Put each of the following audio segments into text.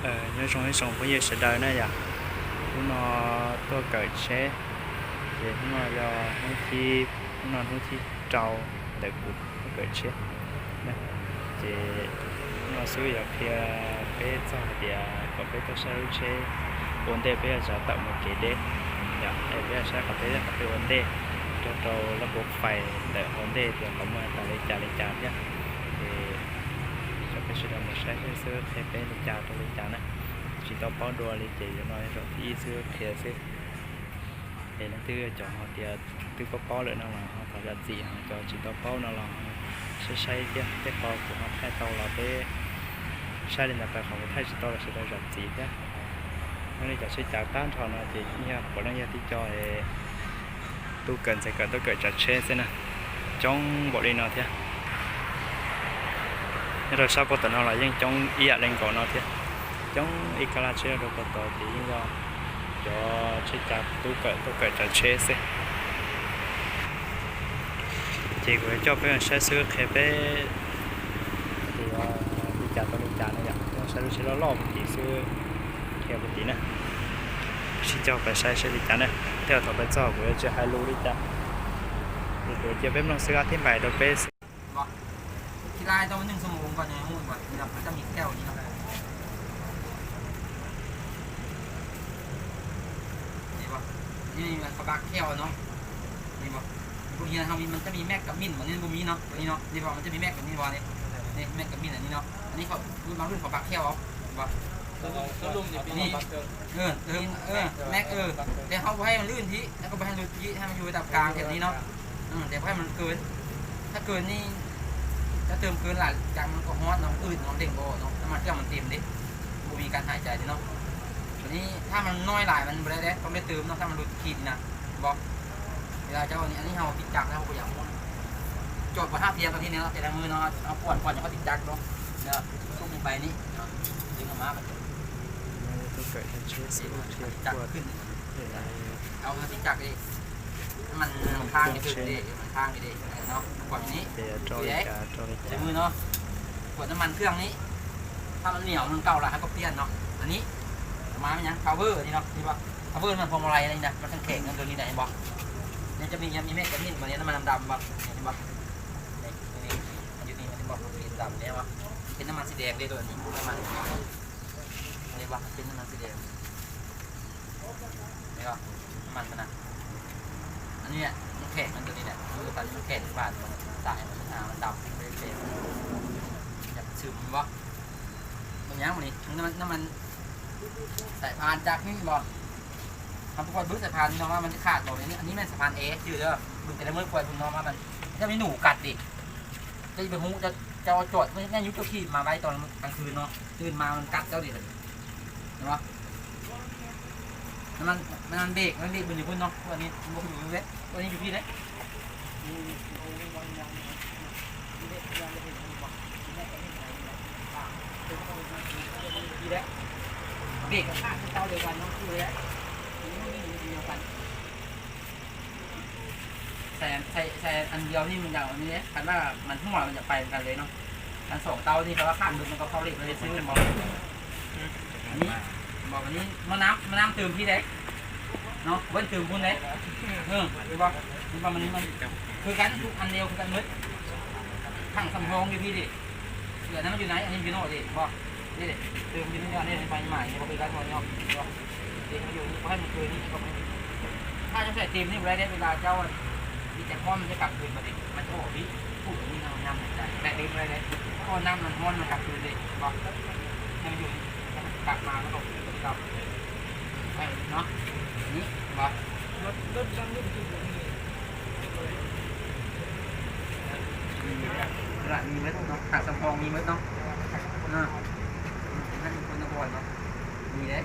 nhớ trong cái sống bây giờ sẽ đời này à nó tôi cởi chế để nó là không chi trâu để cụ cởi chế nè thì nó sử dụng phía bé cho thì có bé tôi sẽ chế vấn đề bây giờ tạo một cái đế dạ bây giờ sẽ có cái vấn đề cho trâu nó buộc phải để vấn đề thì có mà ta lấy trả nhé thì cho cái sự đó một sai sửa thế bé lấy trả này chỉ tao bao đua lấy chỉ cho nói rồi thì sửa thì sửa để nó tư cho họ thì tư có bao nữa nào là họ phải làm gì họ cho chỉ tao bao nào là sẽ xây chứ cái bao của họ thay tàu là bé sai đến là phải không thay chỉ tao là sẽ làm gì chứ nên là sẽ trả tan thọ nó thì nha của nó nha thì cho tôi cần sẽ cần tôi cởi chặt xe xem nào trong bộ đi nào thế rồi sau có tận nó là những trong ý lên của nó thế trong ikala chơi rồi có tổ thì do cho sẽ chặt tôi cởi chặt xe xem chỉ có cho cái xe sửa khép thì đi chặt tôi đi chặt này vậy sẽ nó lo một tí sửa theo một tí nữa chỉ cho phải sai sẽ đi chặt này theo thằng bên sau của chơi hai lô đi chặt rồi chơi bếp nó sửa thêm bài đồ bếpที่ไล่ต้อง1 ชั่วโมงก่อนเนี่ยมุ่งก่อนนี่เราจะมีแก้วนี่ครับนี่ป่ะนี่มันกระบะแก้วเนาะนี่ป่ะพวกนี้เขามีมันจะมีแม็กกับมินเหมือนนี่บุมีเนาะตัวนี้เนาะนี่ป่ะมันจะมีแม็กกับนี่วะนี่แม็กกับมินอันนี้เนาะอันนี้เขามารุ่นกระบะแก้วเอาป่ะนี่แม็กเดี๋ยวเขาให้มันลื่นทีแล้วก็ให้ลื่นทีให้มันอยู่ระดับกลางแถวนี้เนาะเดี๋ยวให้มันเกินถ้าเกินนี่ถ้าเติมเกินหลายจังมันก็ฮอตน้องอื่นน้องเด้งโบน้องน้ำมันเครื่องมันเต็มดิมันมีการหายใจดิเนาะทีนี้ถ้ามันน้อยหลายมันไม่ได้ต้องได้เติมเนาะถ้ามันหลุดขีดนะบอกเวลาเจ้าอันนี้เราติดจักรแล้วก็อย่างจดว่าห้าเทียมตอนที่นี้เราแต่ละมือเนาะเอาขวดจะก็ติดจักรเนาะเนี่ยตุ้มไปนี่ดึงออกมาแบบtôi cởi chặt xeจักรขึ้นเอาติดจักรดิมันข้างนี่คือดิมันข้างนี่ดิเนาะขวดนี้ใช้มือเนาะขวดน้ำมันเครื่องนี้ถ้ามันเหนียวมันเก่าละก็เปลี่ยนเนาะอันนี้มาไม่ยัง power นี่เนาะนี่ป่ะ power มันพวงมาลัยอะไรนะมันแข็งๆตัวนี้ไหนบอกเนี่ยจะมีเม็ดกับนิ่มมาเนี้ยน้ำมันดำๆป่ะนี่ป่ะนี่ตัวนี้มันอยู่นี่มันบอกมันเป็นดำเนี่ยป่ะเป็นน้ำมันสีแดงด้วยตัวนี้น้ำมันนี่ป่ะเป็นน้ำมันสีแดงนี่ป่ะน้ำมันมันนะอันนี้มันแข็งมันตัวนี้เนี่ยดูตอนนี้มันแข็งบาดมันสายมันดำไม่ได้เต็มอยากซึมวะมันยังมันนี่น้ำมันสายพานจากนี่บอลทำทุกคนบึ้งสายพานน้องว่ามันจะขาดตัวนี้อันนี้มันสายพานเอชื่อเด้อบึ้งแต่ละมือควยคุณน้องว่ามันจะมีหนูกัดดิจะไปหูจะจอดไม่งั้นยุบตัวขี้มาไว้ตอนกลางคืนเนาะตื่นมามันกัดเจ้าดิเนาะมันเบรกมันอยู่บนเนาะวันนี้มันอยู่เล็กวันนี้อยู่ที่เล็กเบรกกับข้างเต้าเดียวกันเนาะคือแล้วเดียวกันใส่อันเดียวนี่มันยาวอันนี้คันว่ามันหัวมันจะไปกันเลยเนาะอัน2 เต้านี่เพราะว่าข้างดึงมันก็เข้าเล็กเลยซื้อบอกอันนี้บอกอันนี้มะน้ำเติมที่เล็กเนาะเบิ้ลเติมพุ่นเล็กดูบอกมันคือกันทุกอันเดียวคือกันมืดข้างสำรองอยู่พี่ดิเหลือนั้นมันอยู่ไหนอันนี้อยู่โน่ดิบอกนี่ดิเติมอยู่นี่นี่ไปใหม่เขาไปกันหมดเนาะเด็กมันอยู่เขาให้มันคืนนี่ก็ไม่ถ้าจะใส่เต็มนี่เวลาเวลาเจ้าที่จะห้อนมันจะกลับคืนมาดิมันจะโอ้ดิพูดแบบนี้เราน้ำใจแต่เต็มเลยก็น้ำมันห้อนมันกลับคืนดิบอกให้มันอยู่กลับมาแล้วก็กลับเนาะนี่บอกรถจังรุ่นที่แบบนี้มีไหมเนาะขาดสำรองมีไหมเนาะนั่นเป็นคนนครเนาะมีเลย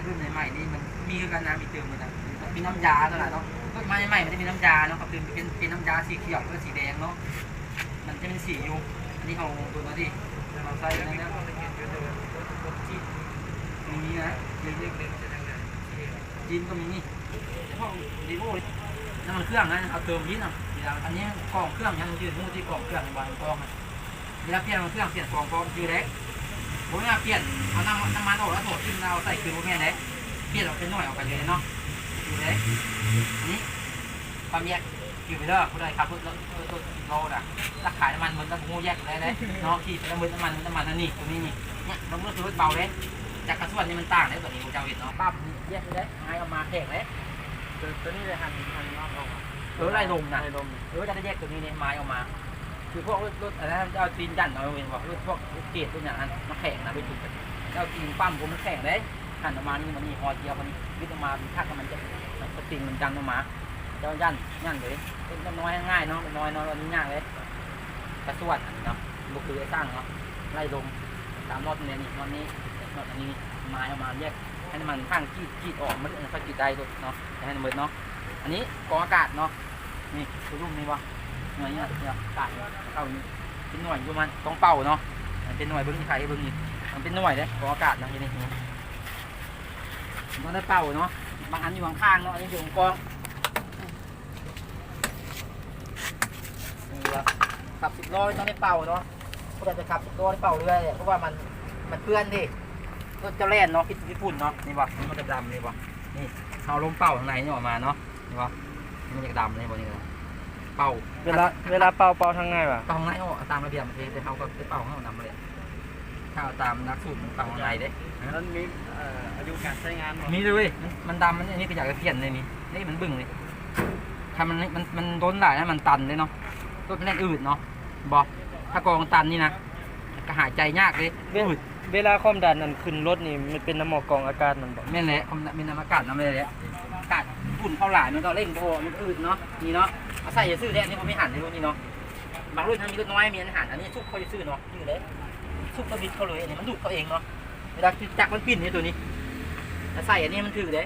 รุ่นใหม่ๆนี่มันมีคือการน้ำมีเติมเลยนะมีน้ำยาตลอดเนาะรุ่นใหม่ๆมันจะมีน้ำยาเนาะครับเป็นน้ำยาสีเขียวหรือสีแดงเนาะมันจะเป็นสีอยู่อันนี้เอาตัวนี้ดิเราใส่ในนี้มีนะจีนก็มีนี่ห้องดีโวน้ำมันเครื่องนะเอาเติมนิดหน่อยอันนี้กล่องเครื่องยังยืนมูที่กล่องเครื่องในบางกล่องนะเวลาเปลี่ยนเครื่องเปลี่ยนกล่องยืดเล็ก ผมจะเปลี่ยนเอาน้ำมันออกแล้วโถขึ้นเราใส่คือพวกนี้เลยเปลี่ยนออกเป็นหน่วยออกไปเลยเนาะดูเลยอันนี้ความแยกอยู่ไปเด้อผู้ใดขับรถโลน่ะราคาน้ำมันมันต้องงูแยกเลยเนาะที่น้ำมันนั่นนี่ตรงนี้นี่เนี่ยมันก็คือรถเบาเลยจากกระส่วนนี้มันต่างเลยตัวนี้ผมจะเห็นเนาะปั๊บแยกเลยไงเอามาแข่งเลยตัวนี้เลยหันรอบลงไล่ลมนะจะได้แยกตัวนี้เนี่ยไม้ออกมาคือพวกรถอะไรจะเอาตีนดันเอาเองว่ารถพวกเกตตัวอย่างนั้นมาแข่งนะไปจุดเอาตีนปั้มผมมันแข่งเลยหันออกมานี่มันมีหอเดียวมันยึดออกมาถ้ามันจะตีนมันดันออกมาเจ้ายันเลยเป็นน้อยง่ายเนาะเป็นน้อยวันนี้ง่ายเลยกระสวดเนาะบุกคือสร้างเนาะไล่ลมตามรถเนี่ยนี่รถนี้รถอันนี้ไม้ออกมาแยกให้มันข้างขีดออกมันค่อยขีดได้เนาะให้มันเบิดเนาะอันนี้กองอากาศเนาะนี่คือรูปนี้วะหน่วยเนี่ยกาดเข้านี้เป็นหน่วยอยู่มันต้องเป่าเนาะมันเป็นหน่วยเบิ้งที่ใครเบิ้งนี่มันเป็นหน่วยเลยกองอากาศนะที่นี่ต้องได้เป่าเนาะบางอันอยู่ข้างๆเนาะอันนี้อยู่กองขับ10 ล้อต้องได้เป่าเนาะพวกเราจะขับ10 ล้อได้เป่าเรื่อยเพราะว่ามันเพื่อนดิรถจะแล่นเนาะพิษญี่ปุ่นเนาะนี่วะมันจะดำนี่วะนี่เอาลมเป่าข้างในนี่ออกมาเนาะนี่วะมันจะดำนี่วะนี่เลยเป่าเวลาเป่าทางไงวะเป่าข้างในเอาตามระเบียบประเทศแต่เขาก็ได้เป่าข้างนอกดำเลยถ้าเอาตามนักสูตรเป่าข้างในเด้แล้วมีอายุการใช้งานมีเลยมันดำมันนี่ก็อยากจะเปลี่ยนเลยนี่มันบึ้งเลยถ้ามันโดนหลายนะมันตันเลยเนาะรถมันแรงอืดเนาะบอกถ้ากองตันนี่นะก็หายใจยากเลยเวลาความดันนั่นขึ้นรถนี่มันเป็นน้ำหมอกกองอากาศมันบอกแม่นแหละเป็นน้ำอากาศน้ำอะไรเนี่ยอากาศฝุ่นเข้าหลายมันก็เร่งโตมันอืดเนาะนี่เนาะเอาใส่ซื้อแดงนี่ผมไม่หันในรุ่นนี้เนาะบางรุ่นทำมีรถน้อยมีอาหารอันนี้ซุปเขาจะซื้อเนาะนี่เลยซุปกระบิดเขาเลยอันนี้มันดูดเขาเองเนาะเวลาจักมันปิ้นนี่ตัวนี้ถ้าใส่อันนี้มันถือเลย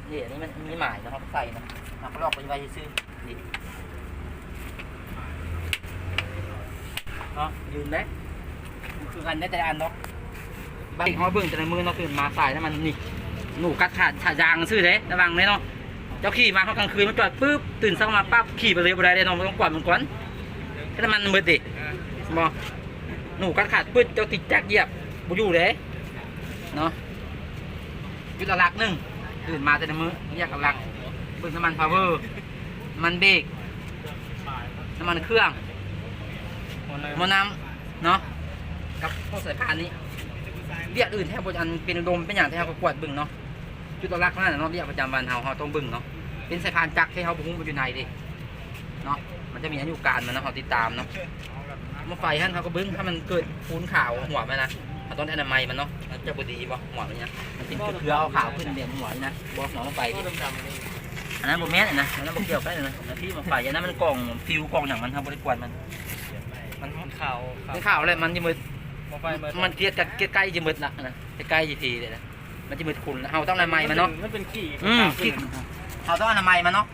นี่อันนี้มันมีหมายนะครับใส่นะเขาลอกไปไว้ซื้อนี่เนาะยืนไหมคืออันได้แต่อันเนาะบางห้อยเบื้องแต่ในมือเนาะตื่นมาสายน้ำมันนี่หนูกัดขาดยางซื้อเลยระวังเลยเนาะเจ้าขี่มาเขากลางคืนมันจอดปุ๊บตื่นเช้ามาปั๊บขี่ไปเลยบ่ได้เลยเนาะมันต้องกวาดมันก่อนแค่น้ำมันมืดดิมอหนูกัดขาดปุ๊บเจ้าติดแจ็คเหยียบบุยู่เลยเนาะยุดหลักนึงตื่นมาแต่ในมือแยกหลักเปิดน้ำมันพาวเวอร์มันเบรกน้ำมันเครื่องมอน้ำเนาะกับพวกสายพานนี้เรียกอื่นแทบบอันเป็นลมเป็นอย่างที่เราประกวดบึ้งเนาะจุดหลักนั่นเนาะเรียกประจำวันเราต้องบึ้งเนาะเป็นสายพานจักรที่เขาบุ้งไปอยู่ในดิเนาะมันจะมีอายุการมันนะเขาติดตามเนาะเมื่อไฟท่านเขาก็บึ้งถ้ามันเกิดฟูนขาวหัวมันนะมันต้องอนามัยมันเนาะมันจะบดีบ่หัวมันเนี่ยมันเป็นเกลือเอาขาวขึ้นเดี่ยวหัวนี่นะบอกหนองไปอันนั้นโมเมนต์นะอันนั้นโมเกี่ยวกันนะที่มันไฟอันนั้นมันกล่องฟิวกล่องอย่างมันทำบริกรมันข่าวอะไรมันจะมืดมันเกลียดใกล้จะมืดละนะใกล้ทีเลยนะมันจะมืดขุ่นเราต้องอนามัยมันเนาะมันเป็นขี้เราต้องอนามัยมันเนาะ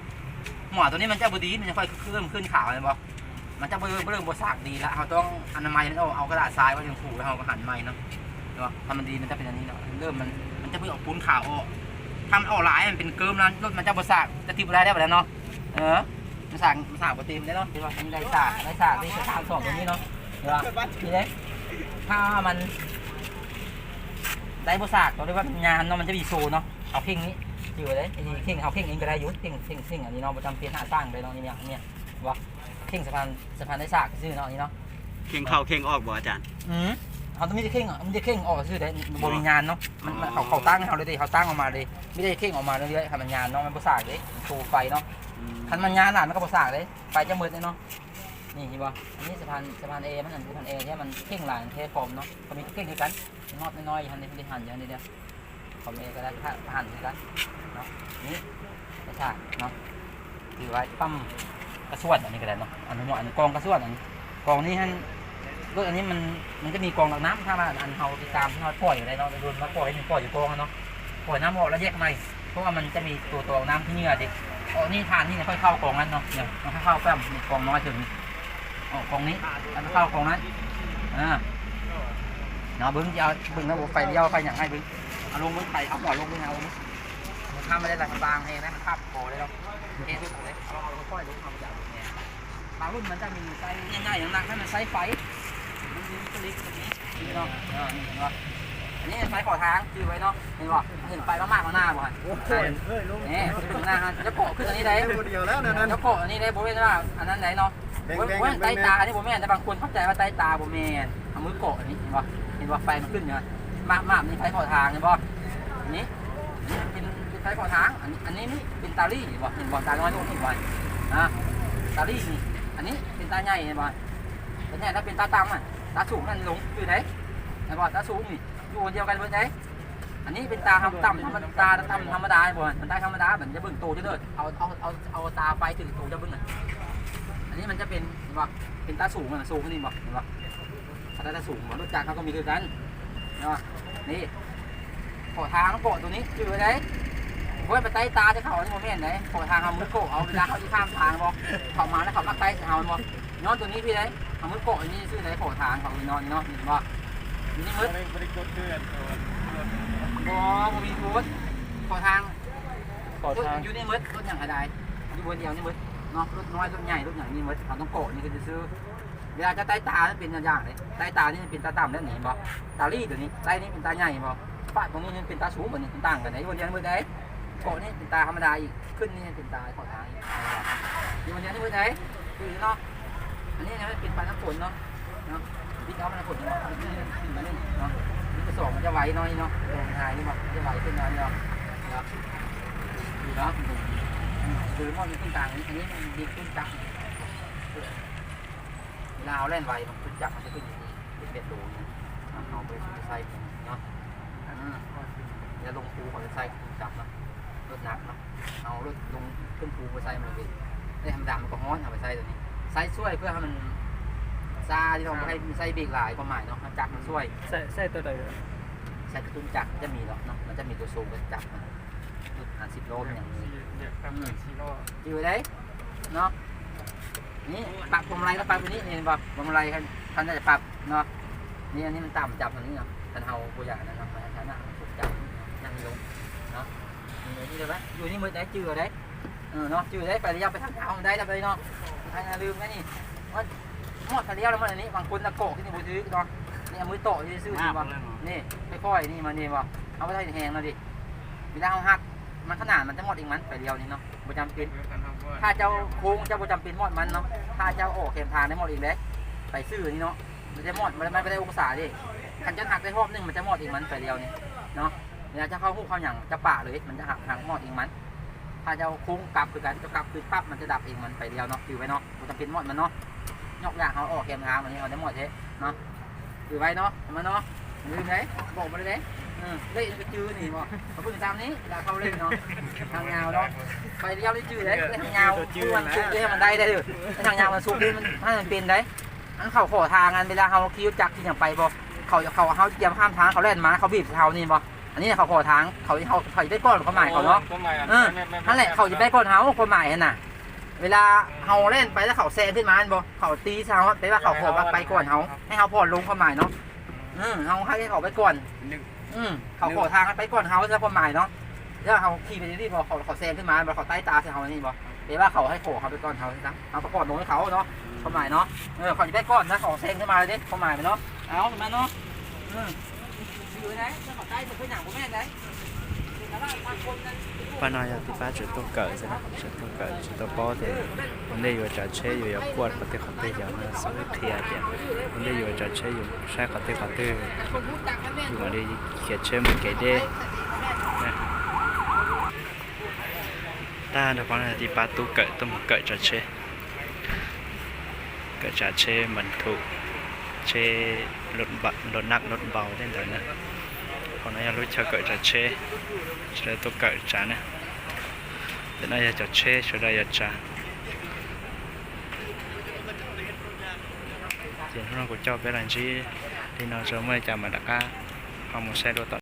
หมอตัวนี้มันจะบดีมันจะค่อยขึ้นขาวเลยบ่มันจะเริ่มบดสากดีแล้วเราต้องอนามัยมันเอากระดาษทรายไว้ถึงขู่แล้วเราก็หันไม้เนาะใช่ป่ะถ้ามันดีมันจะเป็นอย่างนี้เนาะเริ่มมันจะเพิ่งออกปูนขาวออกทำออกหลายมันเป็นเกิร์มแล้วรถมันจะบดสากจะตีบได้แบบนั้นเนาะมันสากบดตีมได้เนาะใช่ป่ะมันได้สากนี่จะทางสองตรงนี้เนาะเดี๋ยวนี่เลยถ้ามันได้บดสากเราเรียกว่าเป็นงานเนาะมันจะมีโซเนาะเอาเข่งนี้อยู่เลยไอ้นี่เข่งเอาเข่งเองก็ได้ยุ่งเข่งอันนี้เนาะประจำเพียรหาสร้างเลยเนาะเนี่ยว่าเข่งสะพานได้สากซื่อเนาะนี่เนาะเข่งเข้าเข่งออกบ่อาจารย์เขาต้องไม่ได้เข่งมันจะเข่งออกซื่อได้บริงานเนาะมันเขาตั้งเขาเลยดิเขาตั้งออกมาเลยไม่ได้เข่งออกมาเรื่อยๆทำมันงานเนาะมันบดสากเลยโชว์ไฟเนาะทันมันงานหนามันก็บดสากเลยไฟจะมืดเลยเนาะนี่เห็นป่ะอันนี้สะพานเอมันอันสะพานเอที่มันเข่งหลายเทฟอร์มเนาะเขามีเข่งด้วยกันนอดน้อยๆหันในหันอย่างนี้เดียวเขาเอก็ได้หันด้วยกันเนาะนี่กระชากเนาะถือไว้ปั๊มกระสวดอันนี้ก็ได้เนาะอันนี้อันกองกระสวดอันกองนี้ท่านรถอันนี้มันจะมีกองหลักน้ำถ้ามาอันเขาติดตามที่เขาปล่อยอยู่ในเนาะโดนมาปล่อยอยู่กองเนาะปล่อยน้ำออกแล้วแยกใหม่เพราะว่ามันจะมีตัวน้ำที่นี่ดินี่ทานนี่ค่อยเข้ากองนั้นเนาะเนี่ยมันค่อยเข้าแป๊บกองน้อยถึงกองนี้แล้วเข้ากองนั้นเนาะบึ้งจะเอาบึ้งแล้วไฟเลี้ยวไฟอย่างไรบึ้งเอาลงบึ้งไฟเอาหัวลงบึ้งเอามันข้ามไม่ได้หลังบางเองนะมันข้ามคอเลยเนาะเองด้วยเลยเราค่อยลงทำอย่างนี้บางรุ่นมันจะมีไซส์ใหญ่ๆอย่างนั้นถ้ามันไซส์ไฟมันมีตัวเล็กตัวนี้ นี่เนาะนี่เห็นป่ะอันนี้ไฟขอทางจือไว้เนาะเห็นป่ะเห็นไฟมากๆข้างหน้าบ่ฮะนี่ขึ้นหน้าฮะจะโกะขึ้นอันนี้ได้จะโกะอันนี้ได้บ่แม่นว่าอันนั้นไหนเนาะบ่แม่นใต้ตาอันนี้บ่แม่นแต่บางคนเข้าใจว่าใต้ตาบ่แม่นเอามือโกะอันนี้เห็นป่ะไฟมันขึ้นเนี่ยมากๆนี่ไฟขอทางเห็นป่ะนี่เป็นไฟขอทางอันนี้นี่เป็นตาลี่เห็นป่ะตาน้อยลูกเห็นป่ะตาลี่นี่อันนี้เป็นตาใหญ่เห็นป่ะแต่เนี่ยถ้าเป็นตาต่ำอ่ะตาสูงนั่นลงอยู่ไหนเห็นป่ะตาสูงนี่อยู่คนเดียวกันเบอร์ไหนอันนี้เป็นตาต่ำธรรมดาบ่มันได้ธรรมดาเหมือนจะบึ้งโตจะเดินเอาตาไปถึงโตจะบึ้งอ่ะอันนี้มันจะเป็นเห็นป่ะเป็นตาสูงอ่ะสูงขึ้นนี่ป่ะเห็นป่ะถ้าตาสูงรถจักรเขาก็มีคือกันเนาะนี่ขอทางโกะตัวนี้อยู่ไหนเว้ยไปใต้ตาจะเขาที่โมเมนต์ไหนขอทางเอามือโกะเอาเวลาเขาที่ข้ามทางบอกเขามาแล้วเขาลักใต้เอาบอกย้อนตัวนี้พี่ไหนเอามือโกะนี่ชื่อไหนขอทางเขานอนเนาะเห็นป่ะนี่มืดบ่มีรถขอทางอยู่ในมืดรถอย่างไรอยู่บนเดียวนี่มืดเนาะรถน้อยรถใหญ่รถใหญ่นี่มืดเขาต้องโกะนี่คือจะซื้อเวลาจะใต้ตาเป็นอย่างไรใต้ตานี่เป็นตาต่ำแล้วหนีบ่ตาลี่ตัวนี้ใต้นี่เป็นตาใหญ่บ่ปะตรงนี้เป็นตาสูงแบบนี้ต่างกันไหนบนเดียวมืดไหนโกะนี่เป็นตาธรรมดาอีกขึ้นนี่เป็นตาขอทางอยู่บนเดียวนี่มืดไหนคือเนาะอันนี้เนี่ยเป็นปลาน้ำฝนเนาะพี่เขามันฝนเนาะขึ้นมาเล่นเนาะนี่กระสอบมันจะไหวน้อยเนาะลงทายนี่บ่จะไหวขึ้นน้อยเนาะดูเนาะคือมอมีขึ้นกลางอันนี้มันดีขึ้นจักลาวแล่นไหวมันขึ้นจักมันจะขึ้นอย่างนี้เป็นเบ็ดโลเนี่ยเอาไปใส่เนาะจะลงภูเขาจะใส่ขึ้นจักเนาะรถหนักเนาะเอารถลงขึ้นภูไปใส่มันเป็นได้ทำดำมันก็ฮ้อนเอาไปใส่ตัวนี้ใส่ช่วยเพื่อให้มันซาที่เราให้ใส่เบรกหลายความหมายเนาะจักมันช่วยใส่ตัวใดใส่กระตุ้นจักจะมีหรอกเนาะมันจะมีตัวสูงกับจักมัน10 โลอย่างนี้อยู่ได้เนาะนี่ปรับพวงมาลัยก็ปรับตัวนี้นี่บอกพวงมาลัยท่านจะปรับเนาะนี่อันนี้มันต่ำจับตรงนี้เนาะท่านเฮาตัวอย่างนะครับมาท่านน่ะถูกจับยังลงเนาะนี่เลยไหมอยู่นี่มือได้จืดได้เนาะจืดได้ไประยะไปทางเท้าได้แล้วไปเนาะทางลืมนะนี่ว่าหมดทะเลแล้วมันอันนี้บางคนตะโกที่นี่บูซื้อเนาะนี่มือโตที่ซื้อนี่บ่นี่ค่อยๆนี่มานี่บ่เอาไปใส่แหงแล้วดิเวลาเอาหักมันขนาดมันจะหมดเองมันไปเดียวนี่เนาะประจำเป็นถ้าเจ้าโค้งเจ้าประจำเป็นหมดมันเนาะถ้าเจ้าออกเข็มทางได้หมดเองเลยไปซื้อนี่เนาะมันจะหมดมันไม่ได้องศาดิคันจะหักได้รอบนึงมันจะหมดเองมันไปเดียวนี่เนาะเวลาจะเข้าหูเข้าอย่างจะป่าเลยมันจะหักหมดเองมันถ้าเจ้าโค้งกลับคือกันจะกลับคือปั๊บมันจะดับเองมันไปเดียวเนาะอยู่ไว้เนาะประจำเป็นหมดมันเนาะยกอย่างเขาออกเข็มทางมันนี่เขาได้หมดเท่เนาะอยู่ไว้เนาะมันเนาะลืมเลยบอกมาเลยเล่นไปจื้อนี่บ่เขาพูดตามนี้เราเข้าเล่นเนาะทางยาวเนาะไปเลี้ยวได้จื้อได้ทางยาวมันซุกได้มันได้เลยทางยาวมันซุกได้มันให้มันเป็นได้อันเขาขอทางกันเวลาเขาขี่จักรที่อย่างไปบ่เขาเตรียมข้ามทางเขาเล่นมาเขาบีบเขานี่บ่อันนี้เขาขอทางเขาจะได้ก้อนเขาหมายเขาเนาะนั่นแหละเขาจะได้ก้อนเขาคนหมายน่ะเวลาเขาเล่นไปแล้วเขาแซงขึ้นมาบ่เขาตีเช้าแต่ว่าเขาขอไปก่อนเขาให้เขาพอลงความหมายเนาะเขาให้เขาไปก่อนเขาขอทางไปก่อนเขาจะความหมายเนาะแล้วเขาขี่ไปที่บอกเขาแซงขึ้นมาบอกเขาใต้ตาใส่เขานี่บอกแต่ว่าเขาให้โขเขาไปก่อนเขานะเอาประกอบลงให้เขาเนาะความหมายเนาะเขาจะไปก่อนนะเขาแซงขึ้นมาเลยดิความหมายไปเนาะเอามาเนาะอยู่ไหนเขาใต้จะไปหนังผมแม่ไหนPhần này thì phát triển tốt cỡ rồi đó, triển tốt cỡ, triển tốt bao thì vấn đề về trò chơi về quạt có thể không thể giờ nó sẽ khía tiền, vấn đề về trò chơi về sai có thể nhưng mà đi khía chơi một cái đê, ta được con này thì phát tốt cỡ tôi một cỡ trò chơi mình thủ chơi lột nặng lột bầu lên rồi nè. Còn này lúc cho cởi trà chê cho đây tôi cởi trà nè để này là trà chê cho đây là trà thì nó của cho bé làm gì thì nó rồi mới chả mà đã ca không một xe đua tận